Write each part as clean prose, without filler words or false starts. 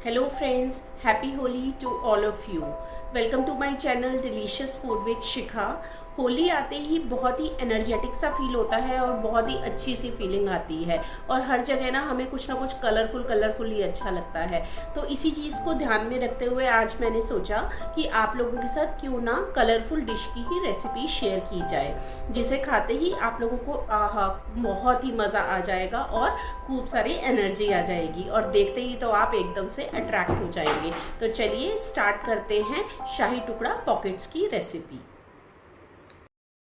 Hello friends, happy Holi to all of you. Welcome to my channel Delicious Food with शिखा। होली आते ही बहुत ही energetic सा feel होता है और बहुत ही अच्छी सी फीलिंग आती है और हर जगह ना हमें कुछ ना कुछ कलरफुल ही अच्छा लगता है। तो इसी चीज़ को ध्यान में रखते हुए आज मैंने सोचा कि आप लोगों के साथ क्यों ना कलरफुल डिश की ही रेसिपी शेयर की जाए, जिसे खाते ही आप लोगों को आहा बहुत ही मज़ा आ जाएगा और खूब सारी एनर्जी आ जाएगी और देखते ही तो आप एकदम से अट्रैक्ट हो जाएंगे। तो चलिए स्टार्ट करते हैं शाही टुकड़ा पॉकेट्स की रेसिपी।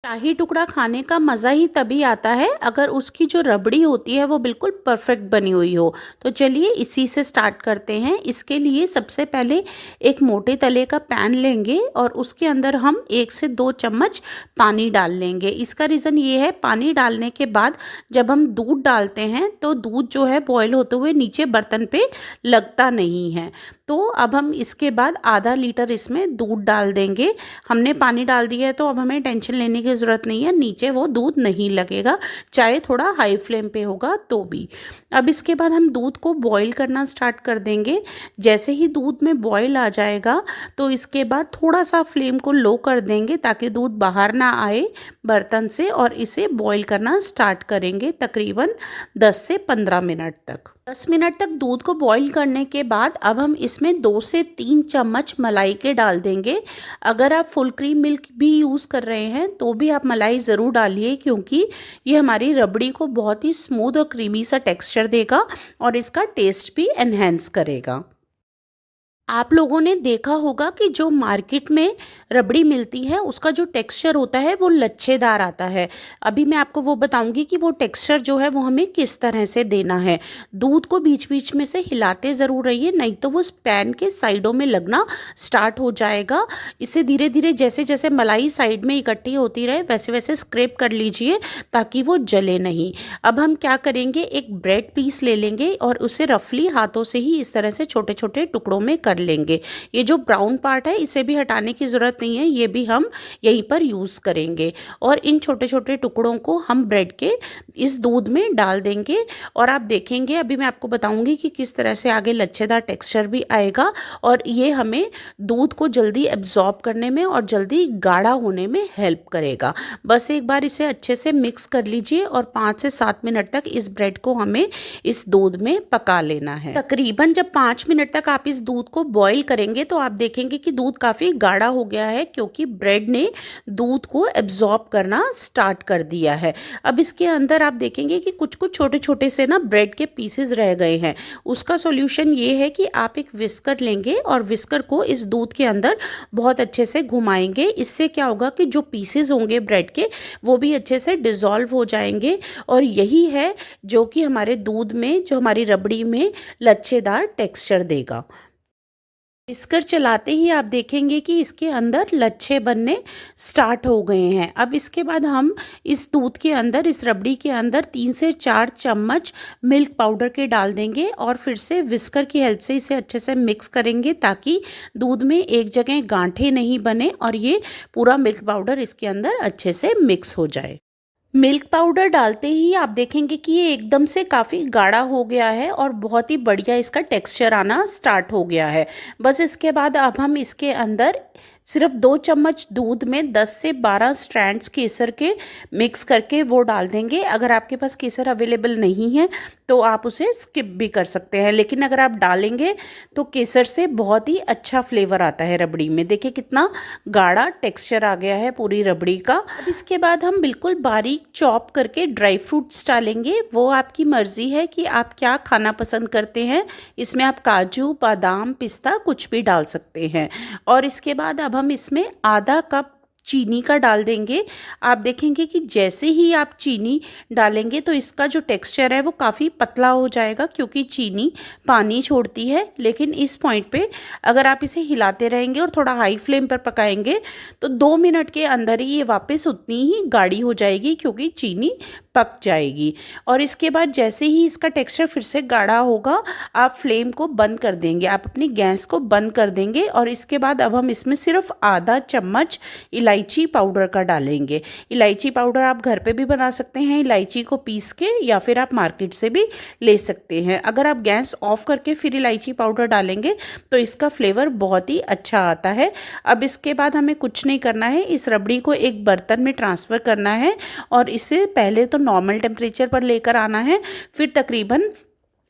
शाही टुकड़ा खाने का मज़ा ही तभी आता है अगर उसकी जो रबड़ी होती है वो बिल्कुल परफेक्ट बनी हुई हो। तो चलिए इसी से स्टार्ट करते हैं। इसके लिए सबसे पहले एक मोटे तले का पैन लेंगे और उसके अंदर हम 1 से 2 चम्मच पानी डाल लेंगे। इसका रीज़न ये है, पानी डालने के बाद जब हम दूध डालते हैं तो दूध जो है बॉयल होते हुए नीचे बर्तन पे लगता नहीं है। तो अब हम इसके बाद आधा लीटर इसमें दूध डाल देंगे। हमने पानी डाल दिया है तो अब हमें टेंशन लेने की ज़रूरत नहीं है, नीचे वो दूध नहीं लगेगा, चाहे थोड़ा हाई फ्लेम पे होगा तो भी। अब इसके बाद हम दूध को बॉईल करना स्टार्ट कर देंगे। जैसे ही दूध में बॉईल आ जाएगा तो इसके बाद थोड़ा सा फ्लेम को लो कर देंगे ताकि दूध बाहर ना आए बर्तन से, और इसे बॉईल करना स्टार्ट करेंगे तकरीबन 10 से 15 मिनट तक। 10 मिनट तक दूध को बॉईल करने के बाद अब हम इसमें 2 से 3 चम्मच मलाई के डाल देंगे। अगर आप फुल क्रीम मिल्क भी यूज़ कर रहे हैं तो भी आप मलाई ज़रूर डालिए, क्योंकि ये हमारी रबड़ी को बहुत ही स्मूथ और क्रीमी सा टेक्सचर देगा और इसका टेस्ट भी एनहेंस करेगा। आप लोगों ने देखा होगा कि जो मार्केट में रबड़ी मिलती है उसका जो टेक्सचर होता है वो लच्छेदार आता है। अभी मैं आपको वो बताऊंगी कि वो टेक्सचर जो है वो हमें किस तरह से देना है। दूध को बीच बीच में से हिलाते ज़रूर रहिए, नहीं तो वो पैन के साइडों में लगना स्टार्ट हो जाएगा। इसे धीरे धीरे जैसे जैसे मलाई साइड में इकट्ठी होती रहे वैसे वैसे स्क्रैप कर लीजिए ताकि वो जले नहीं। अब हम क्या करेंगे, एक ब्रेड पीस ले लेंगे और उसे रफली हाथों से ही इस तरह से छोटे छोटे टुकड़ों में कर लेंगे। ये जो ब्राउन पार्ट है इसे भी हटाने की ज़रूरत नहीं है, ये भी हम यहीं पर यूज़ करेंगे। और इन छोटे छोटे टुकड़ों को हम ब्रेड के इस दूध में डाल देंगे और आप देखेंगे, अभी मैं आपको बताऊंगी कि किस तरह से आगे लच्छेदार टेक्सचर भी आएगा और ये हमें दूध को जल्दी एब्जॉर्ब करने में और जल्दी गाढ़ा होने में हेल्प करेगा। बस एक बार इसे अच्छे से मिक्स कर लीजिए और 5 से 7 मिनट तक इस ब्रेड को हमें इस दूध में पका लेना है। तकरीबन जब 5 मिनट तक आप इस दूध को बॉईल करेंगे तो आप देखेंगे कि दूध काफ़ी गाढ़ा हो गया है, क्योंकि ब्रेड ने दूध को एब्जॉर्ब करना स्टार्ट कर दिया है। अब इसके अंदर आप देखेंगे कि कुछ कुछ छोटे छोटे से ना ब्रेड के पीसेस रह गए हैं। उसका सॉल्यूशन ये है कि आप एक विस्कर लेंगे और विस्कर को इस दूध के अंदर बहुत अच्छे से घुमाएंगे। इससे क्या होगा कि जो पीसेस होंगे ब्रेड के वो भी अच्छे से डिज़ोल्व हो जाएंगे और यही है जो कि हमारे दूध में, जो हमारी रबड़ी में लच्छेदार टेक्सचर देगा। विस्कर चलाते ही आप देखेंगे कि इसके अंदर लच्छे बनने स्टार्ट हो गए हैं। अब इसके बाद हम इस दूध के अंदर, इस रबड़ी के अंदर 3 से 4 चम्मच मिल्क पाउडर के डाल देंगे और फिर से विस्कर की हेल्प से इसे अच्छे से मिक्स करेंगे ताकि दूध में एक जगह गांठें नहीं बने और ये पूरा मिल्क पाउडर इसके अंदर अच्छे से मिक्स हो जाए। मिल्क पाउडर डालते ही आप देखेंगे कि ये एकदम से काफ़ी गाढ़ा हो गया है और बहुत ही बढ़िया इसका टेक्सचर आना स्टार्ट हो गया है। बस इसके बाद अब हम इसके अंदर सिर्फ 2 चम्मच दूध में 10 से 12 स्ट्रैंड्स केसर के मिक्स करके वो डाल देंगे। अगर आपके पास केसर अवेलेबल नहीं है तो आप उसे स्किप भी कर सकते हैं, लेकिन अगर आप डालेंगे तो केसर से बहुत ही अच्छा फ्लेवर आता है रबड़ी में। देखिए कितना गाढ़ा टेक्सचर आ गया है पूरी रबड़ी का। अब इसके बाद हम बिल्कुल बारीक चॉप करके ड्राई फ्रूट्स डालेंगे। वो आपकी मर्ज़ी है कि आप क्या खाना पसंद करते हैं। इसमें आप काजू, बादाम, पिस्ता कुछ भी डाल सकते हैं। और इसके बाद अब हम इसमें आधा कप चीनी का डाल देंगे। आप देखेंगे कि जैसे ही आप चीनी डालेंगे तो इसका जो टेक्सचर है वो काफ़ी पतला हो जाएगा, क्योंकि चीनी पानी छोड़ती है। लेकिन इस पॉइंट पे अगर आप इसे हिलाते रहेंगे और थोड़ा हाई फ्लेम पर पकाएंगे तो 2 मिनट के अंदर ही ये वापस उतनी ही गाढ़ी हो जाएगी, क्योंकि चीनी पक जाएगी। और इसके बाद जैसे ही इसका टेक्सचर फिर से गाढ़ा होगा आप फ्लेम को बंद कर देंगे, आप अपनी गैस को बंद कर देंगे। और इसके बाद अब हम इसमें सिर्फ आधा चम्मच इलायची इलायची पाउडर का डालेंगे। इलायची पाउडर आप घर पे भी बना सकते हैं, इलायची को पीस के, या फिर आप मार्केट से भी ले सकते हैं। अगर आप गैस ऑफ करके फिर इलायची पाउडर डालेंगे तो इसका फ्लेवर बहुत ही अच्छा आता है। अब इसके बाद हमें कुछ नहीं करना है, इस रबड़ी को एक बर्तन में ट्रांसफ़र करना है और इसे पहले तो नॉर्मल टेम्परेचर पर लेकर आना है, फिर तकरीबन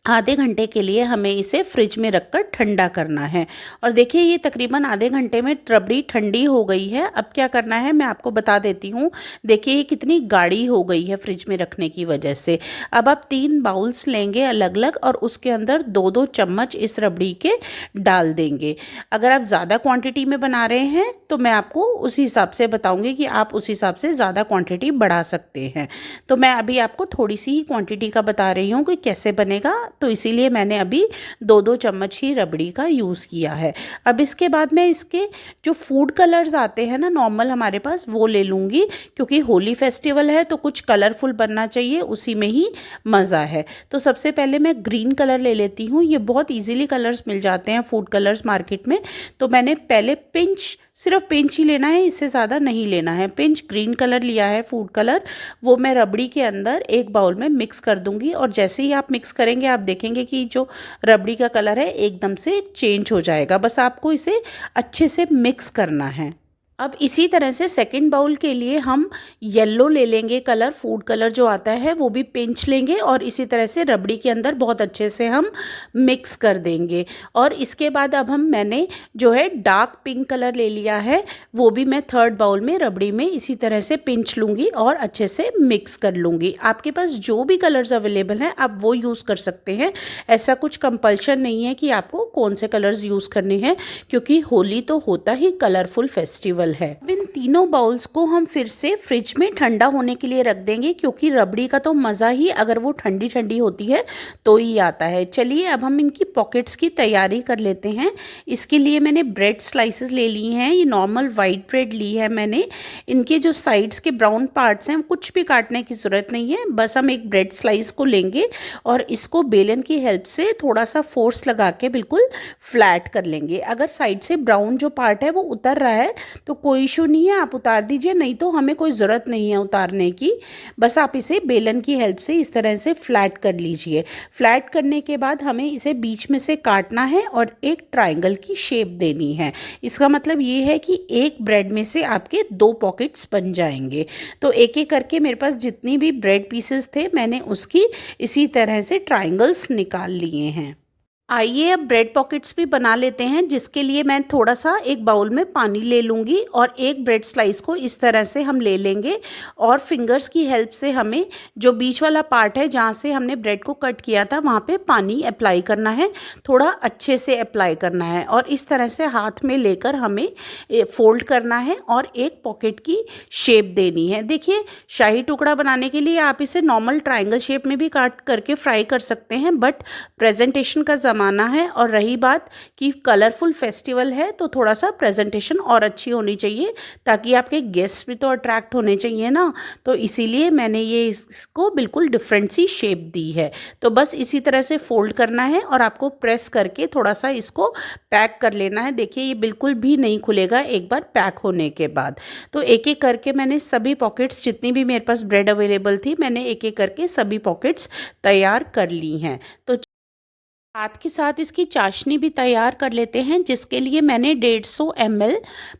आधे घंटे के लिए हमें इसे फ्रिज में रखकर ठंडा करना है। और देखिए ये तकरीबन आधे घंटे में रबड़ी ठंडी हो गई है। अब क्या करना है मैं आपको बता देती हूँ। देखिए ये कितनी गाढ़ी हो गई है फ्रिज में रखने की वजह से। अब आप 3 बाउल्स लेंगे अलग अलग और उसके अंदर 2-2 चम्मच इस रबड़ी के डाल देंगे। अगर आप ज़्यादा क्वान्टिटी में बना रहे हैं तो मैं आपको उस हिसाब से बताऊँगी कि आप उस हिसाब से ज़्यादा क्वान्टिटी बढ़ा सकते हैं। तो मैं अभी आपको थोड़ी सी ही क्वान्टिटी का बता रही हूँ कि कैसे बनेगा, तो इसीलिए मैंने अभी 2-2 चम्मच ही रबड़ी का यूज़ किया है। अब इसके बाद मैं इसके जो फूड कलर्स आते हैं ना नॉर्मल हमारे पास, वो ले लूँगी, क्योंकि होली फेस्टिवल है तो कुछ कलरफुल बनना चाहिए, उसी में ही मज़ा है। तो सबसे पहले मैं ग्रीन कलर ले लेती हूँ। ये बहुत ईजीली कलर्स मिल जाते हैं फूड कलर्स मार्केट में। तो मैंने पहले पिंच, सिर्फ पिंच ही लेना है, इससे ज़्यादा नहीं लेना है। पिंच ग्रीन कलर लिया है फूड कलर, वो मैं रबड़ी के अंदर एक बाउल में मिक्स कर दूंगी। और जैसे ही आप मिक्स करेंगे आप देखेंगे कि जो रबड़ी का कलर है एकदम से चेंज हो जाएगा। बस आपको इसे अच्छे से मिक्स करना है। अब इसी तरह से सेकंड बाउल के लिए हम येलो ले लेंगे कलर, फूड कलर जो आता है वो भी पिंच लेंगे और इसी तरह से रबड़ी के अंदर बहुत अच्छे से हम मिक्स कर देंगे। और इसके बाद अब मैंने जो है डार्क पिंक कलर ले लिया है, वो भी मैं थर्ड बाउल में रबड़ी में इसी तरह से पिंच लूँगी और अच्छे से मिक्स कर लूँगी। आपके पास जो भी कलर्स अवेलेबल हैं आप वो यूज़ कर सकते हैं, ऐसा कुछ कंपल्शन नहीं है कि आपको कौन से कलर्स यूज़ करने हैं, क्योंकि होली तो होता ही कलरफुल फेस्टिवल है। अब इन तीनों बाउल्स को हम फिर से फ्रिज में ठंडा होने के लिए रख देंगे, क्योंकि रबड़ी का तो मज़ा ही अगर वो ठंडी ठंडी होती है तो ही आता है। चलिए अब हम इनकी पॉकेट्स की तैयारी कर लेते हैं। इसके लिए मैंने ब्रेड स्लाइसेस ले ली हैं, ये नॉर्मल वाइट ब्रेड ली है मैंने। इनके जो साइड्स के ब्राउन पार्ट्स हैं कुछ भी काटने की ज़रूरत नहीं है, बस हम एक ब्रेड स्लाइस को लेंगे और इसको बेलन की हेल्प से थोड़ा सा फोर्स लगा के बिल्कुल फ्लैट कर लेंगे। अगर साइड से ब्राउन जो पार्ट है वो उतर रहा है तो कोई इशू नहीं है, आप उतार दीजिए, नहीं तो हमें कोई ज़रूरत नहीं है उतारने की। बस आप इसे बेलन की हेल्प से इस तरह से फ्लैट कर लीजिए। फ्लैट करने के बाद हमें इसे बीच में से काटना है और एक ट्रायंगल की शेप देनी है। इसका मतलब ये है कि एक ब्रेड में से आपके 2 पॉकेट्स बन जाएंगे। तो एक एक करके मेरे पास जितनी भी ब्रेड पीसेस थे मैंने उसकी इसी तरह से ट्रायंगल्स निकाल लिए हैं। आइए अब ब्रेड पॉकेट्स भी बना लेते हैं, जिसके लिए मैं थोड़ा सा एक बाउल में पानी ले लूँगी और एक ब्रेड स्लाइस को इस तरह से हम ले लेंगे और फिंगर्स की हेल्प से हमें जो बीच वाला पार्ट है जहाँ से हमने ब्रेड को कट किया था वहाँ पे पानी अप्लाई करना है, थोड़ा अच्छे से अप्लाई करना है और इस तरह से हाथ में लेकर हमें फोल्ड करना है और एक पॉकेट की शेप देनी है। देखिए शाही टुकड़ा बनाने के लिए आप इसे नॉर्मल ट्राइंगल शेप में भी काट करके फ्राई कर सकते हैं, बट प्रेजेंटेशन का ज़माना है और रही बात कि कलरफुल फेस्टिवल है तो थोड़ा सा प्रेजेंटेशन और अच्छी होनी चाहिए, ताकि आपके गेस्ट भी तो अट्रैक्ट होने चाहिए ना। तो इसीलिए मैंने ये इसको बिल्कुल डिफरेंट सी शेप दी है। तो बस इसी तरह से फोल्ड करना है और आपको प्रेस करके थोड़ा सा इसको पैक कर लेना है। देखिए ये बिल्कुल भी नहीं खुलेगा एक बार पैक होने के बाद। तो एक एक करके मैंने सभी पॉकेट्स, जितनी भी मेरे पास ब्रेड अवेलेबल थी, मैंने एक एक करके सभी पॉकेट्स तैयार कर ली हैं। तो साथ के साथ इसकी चाशनी भी तैयार कर लेते हैं, जिसके लिए मैंने 150 ml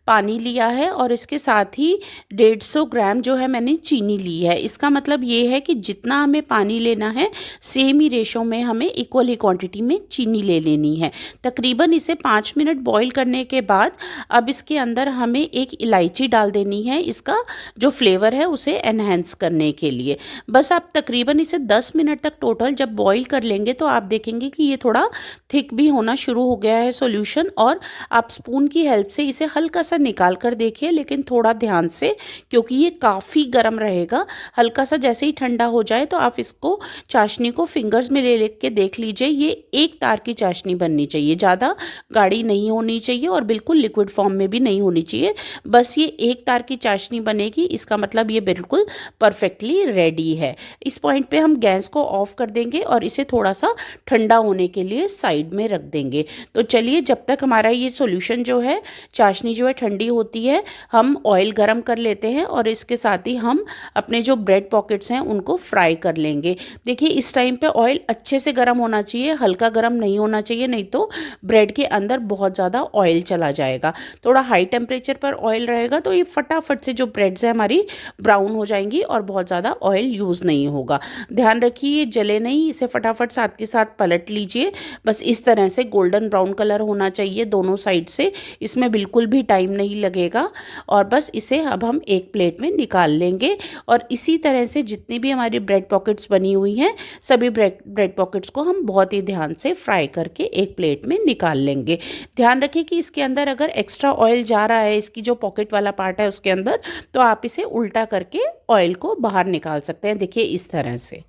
पानी लिया है और इसके साथ ही 150 ग्राम जो है मैंने चीनी ली है। इसका मतलब ये है कि जितना हमें पानी लेना है सेम ही रेशो में हमें इक्वल ही क्वांटिटी में चीनी ले लेनी है। तकरीबन इसे 5 मिनट बॉईल करने के बाद अब इसके अंदर हमें एक इलायची डाल देनी है, इसका जो फ्लेवर है उसे एनहेंस करने के लिए। बस आप तकरीबन इसे 10 मिनट तक टोटल जब बॉईल कर लेंगे तो आप देखेंगे कि ये थोड़ा थिक भी होना शुरू हो गया है सॉल्यूशन, और आप स्पून की हेल्प से इसे हल्का सा निकाल कर देखिए, लेकिन थोड़ा ध्यान से, क्योंकि ये काफ़ी गर्म रहेगा। हल्का सा जैसे ही ठंडा हो जाए तो आप इसको चाशनी को फिंगर्स में ले के देख लीजिए। ये एक तार की चाशनी बननी चाहिए, ज़्यादा गाढ़ी नहीं होनी चाहिए और बिल्कुल लिक्विड फॉर्म में भी नहीं होनी चाहिए। बस ये एक तार की चाशनी बनेगी, इसका मतलब ये बिल्कुल परफेक्टली रेडी है। इस पॉइंट पे हम गैस को ऑफ कर देंगे और इसे थोड़ा सा ठंडा होने के लिए साइड में रख देंगे। तो चलिए जब तक हमारा ये सॉल्यूशन जो है, चाशनी जो है ठंडी होती है, हम ऑयल गरम कर लेते हैं और इसके साथ ही हम अपने जो ब्रेड पॉकेट्स हैं उनको फ्राई कर लेंगे। देखिए इस टाइम पे ऑयल अच्छे से गर्म होना चाहिए, हल्का गर्म नहीं होना चाहिए, नहीं तो ब्रेड के अंदर बहुत ज़्यादा ऑयल चला जाएगा। थोड़ा हाई टेम्परेचर पर ऑयल रहेगा तो ये फटाफट से जो ब्रेड्स हैं हमारी ब्राउन हो जाएंगी और बहुत ज़्यादा ऑयल यूज़ नहीं होगा। ध्यान रखिए ये जले नहीं, इसे फटाफट साथ के साथ पलट लीजिए। बस इस तरह से गोल्डन ब्राउन कलर होना चाहिए दोनों साइड से, इसमें बिल्कुल भी टाइम नहीं लगेगा। और बस इसे अब हम एक प्लेट में निकाल लेंगे और इसी तरह से जितनी भी हमारी ब्रेड पॉकेट्स बनी हुई हैं सभी ब्रेड पॉकेट्स को हम बहुत ही ध्यान से फ्राई करके एक प्लेट में निकाल लेंगे। ध्यान रखिए कि इसके अंदर अगर एक्स्ट्रा ऑयल जा रहा है, इसकी जो पॉकेट वाला पार्ट है उसके अंदर, तो आप इसे उल्टा करके ऑयल को बाहर निकाल सकते हैं। देखिए इस तरह से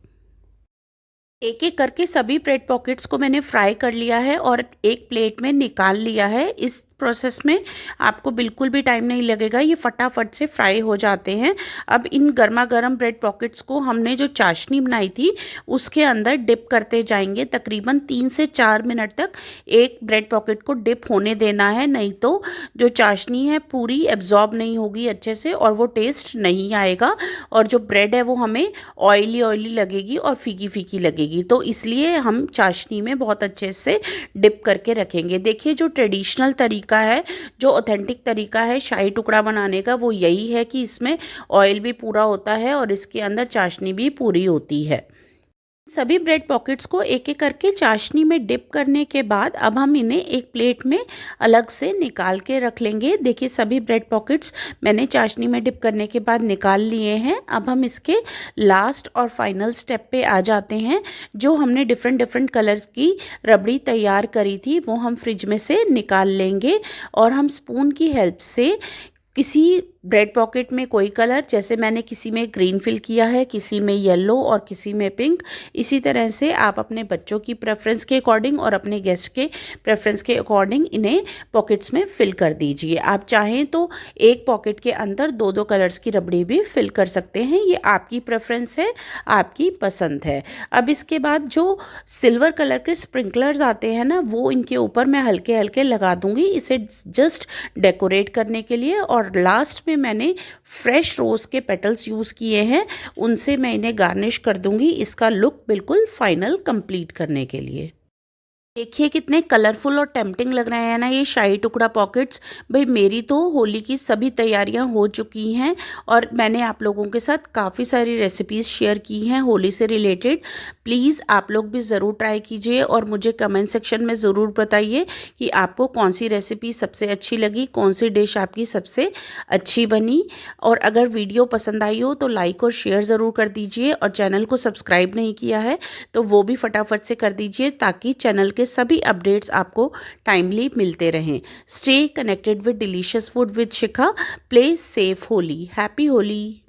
एक एक करके सभी ब्रेड पॉकेट्स को मैंने फ्राई कर लिया है और एक प्लेट में निकाल लिया है। इस प्रोसेस में आपको बिल्कुल भी टाइम नहीं लगेगा, ये फटाफट से फ्राई हो जाते हैं। अब इन गर्मा गर्म ब्रेड पॉकेट्स को हमने जो चाशनी बनाई थी उसके अंदर डिप करते जाएंगे। तकरीबन 3 से 4 मिनट तक एक ब्रेड पॉकेट को डिप होने देना है, नहीं तो जो चाशनी है पूरी एब्जॉर्ब नहीं होगी अच्छे से और वो टेस्ट नहीं आएगा और जो ब्रेड है वो हमें ऑयली ऑयली लगेगी और फीकी फीकी लगेगी। तो इसलिए हम चाशनी में बहुत अच्छे से डिप करके रखेंगे। देखिए जो ट्रेडिशनल तरीका है, जो ऑथेंटिक तरीका है शाही टुकड़ा बनाने का, वो यही है कि इसमें ऑयल भी पूरा होता है और इसके अंदर चाशनी भी पूरी होती है। सभी ब्रेड पॉकेट्स को एक एक करके चाशनी में डिप करने के बाद अब हम इन्हें एक प्लेट में अलग से निकाल के रख लेंगे। देखिए सभी ब्रेड पॉकेट्स मैंने चाशनी में डिप करने के बाद निकाल लिए हैं। अब हम इसके लास्ट और फाइनल स्टेप पे आ जाते हैं। जो हमने डिफरेंट डिफरेंट कलर की रबड़ी तैयार करी थी वो हम फ्रिज में से निकाल लेंगे और हम स्पून की हेल्प से किसी ब्रेड पॉकेट में कोई कलर, जैसे मैंने किसी में ग्रीन फिल किया है, किसी में येलो और किसी में पिंक, इसी तरह से आप अपने बच्चों की प्रेफरेंस के अकॉर्डिंग और अपने गेस्ट के प्रेफरेंस के अकॉर्डिंग इन्हें पॉकेट्स में फिल कर दीजिए। आप चाहें तो एक पॉकेट के अंदर 2-2 कलर्स की रबड़ी भी फिल कर सकते हैं, ये आपकी प्रेफरेंस है, आपकी पसंद है। अब इसके बाद जो सिल्वर कलर के स्प्रिंकलर्स आते हैं ना, वो इनके ऊपर मैं हल्के हल्के लगा दूंगी इसे जस्ट डेकोरेट करने के लिए। और लास्ट में मैंने फ्रेश रोज़ के पेटल्स यूज़ किए हैं, उनसे मैं इन्हें गार्निश कर दूंगी इसका लुक बिल्कुल फाइनल कंप्लीट करने के लिए। देखिए कितने कलरफुल और टेम्पटिंग लग रहे हैं ना ये शाही टुकड़ा पॉकेट्स। भाई मेरी तो होली की सभी तैयारियां हो चुकी हैं और मैंने आप लोगों के साथ काफ़ी सारी रेसिपीज़ शेयर की हैं होली से रिलेटेड। प्लीज़ आप लोग भी ज़रूर ट्राई कीजिए और मुझे कमेंट सेक्शन में ज़रूर बताइए कि आपको कौन सी रेसिपी सबसे अच्छी लगी, कौन सी डिश आपकी सबसे अच्छी बनी। और अगर वीडियो पसंद आई हो तो लाइक और शेयर ज़रूर कर दीजिए और चैनल को सब्सक्राइब नहीं किया है तो वो भी फटाफट से कर दीजिए ताकि चैनल के सभी अपडेट्स आपको टाइमली मिलते रहें। Stay connected with delicious food with Shikha. Play safe Holi. Happy Holi.